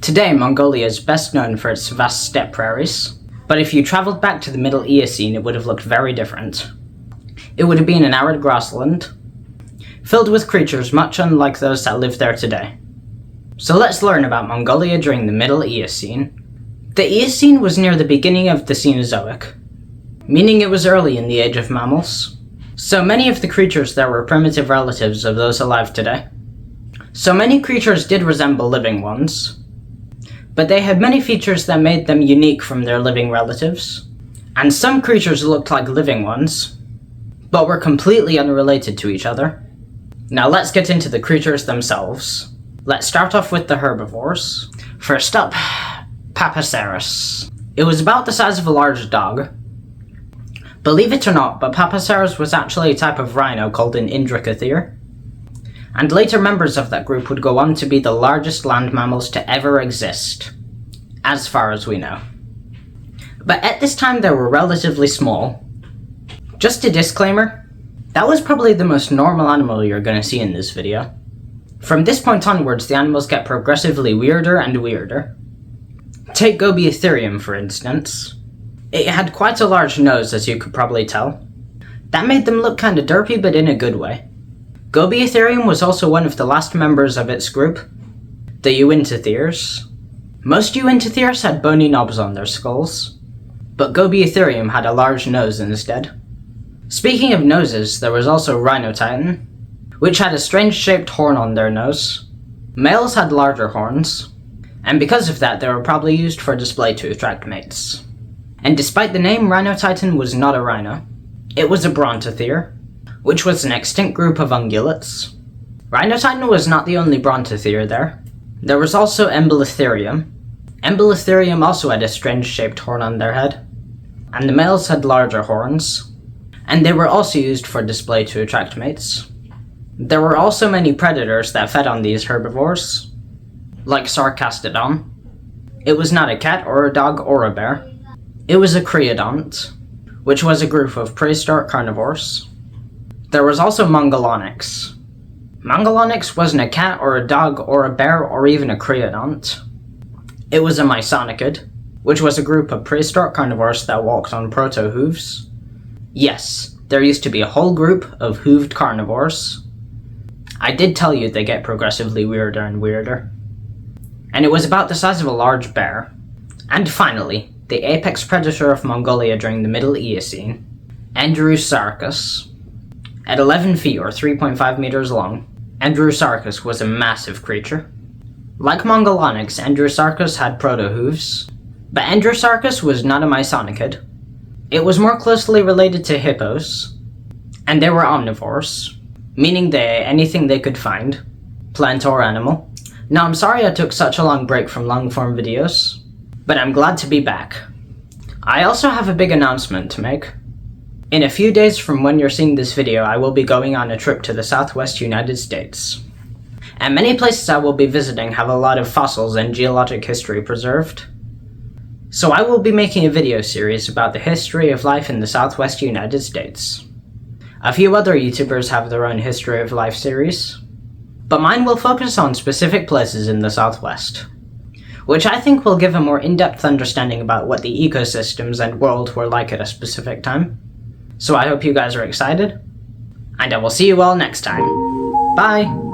Today, Mongolia is best known for its vast steppe prairies, but if you travelled back to the Middle Eocene, it would have looked very different. It would have been an arid grassland, filled with creatures much unlike those that live there today. So let's learn about Mongolia during the Middle Eocene. The Eocene was near the beginning of the Cenozoic, meaning it was early in the age of mammals. So many of the creatures there were primitive relatives of those alive today. So many creatures did resemble living ones, but they had many features that made them unique from their living relatives. And some creatures looked like living ones, but were completely unrelated to each other. Now let's get into the creatures themselves. Let's start off with the herbivores. First up, Papaceres. It was about the size of a large dog. Believe it or not, but Papaceres was actually a type of rhino called an Indricotherium. And later members of that group would go on to be the largest land mammals to ever exist, as far as we know. But at this time they were relatively small. Just a disclaimer, that was probably the most normal animal you're going to see in this video. From this point onwards, the animals get progressively weirder and weirder. Take Gobietherium for instance. It had quite a large nose, as you could probably tell. That made them look kinda derpy, but in a good way. Gobietherium was also one of the last members of its group, the Uintatheres. Most Uintatheres had bony knobs on their skulls, but Gobietherium had a large nose instead. Speaking of noses, there was also Rhinotitan, which had a strange-shaped horn on their nose. Males had larger horns, and because of that they were probably used for display to attract mates. And despite the name, Rhinotitan was not a rhino. It was a Brontothere, which was an extinct group of ungulates. Rhinotitan was not the only Brontothere there. There was also Embolotherium. Embolotherium also had a strange-shaped horn on their head, and the males had larger horns, and they were also used for display to attract mates. There were also many predators that fed on these herbivores, like Sarcastodon. It was not a cat or a dog or a bear. It was a creodont, which was a group of prehistoric carnivores. There was also mongalonics. Mongalonics wasn't a cat or a dog or a bear or even a creodont. It was a mysonicid, which was a group of prehistoric carnivores that walked on proto-hooves. Yes, there used to be a whole group of hooved carnivores. I did tell you they get progressively weirder and weirder. And it was about the size of a large bear. And finally, the apex predator of Mongolia during the Middle Eocene, Andrewsarchus. At 11 feet or 3.5 meters long, Andrewsarchus was a massive creature. Like Mongalonics, Andrewsarchus had proto-hooves, but Andrewsarchus was not a mysonicid. It was more closely related to hippos, and they were omnivores, meaning they ate anything they could find, plant or animal. Now I'm sorry I took such a long break from long-form videos, but I'm glad to be back. I also have a big announcement to make. In a few days from when you're seeing this video, I will be going on a trip to the Southwest United States. And many places I will be visiting have a lot of fossils and geologic history preserved. So I will be making a video series about the history of life in the Southwest United States. A few other YouTubers have their own history of life series, but mine will focus on specific places in the Southwest, which I think will give a more in-depth understanding about what the ecosystems and world were like at a specific time. So I hope you guys are excited, and I will see you all next time. Bye!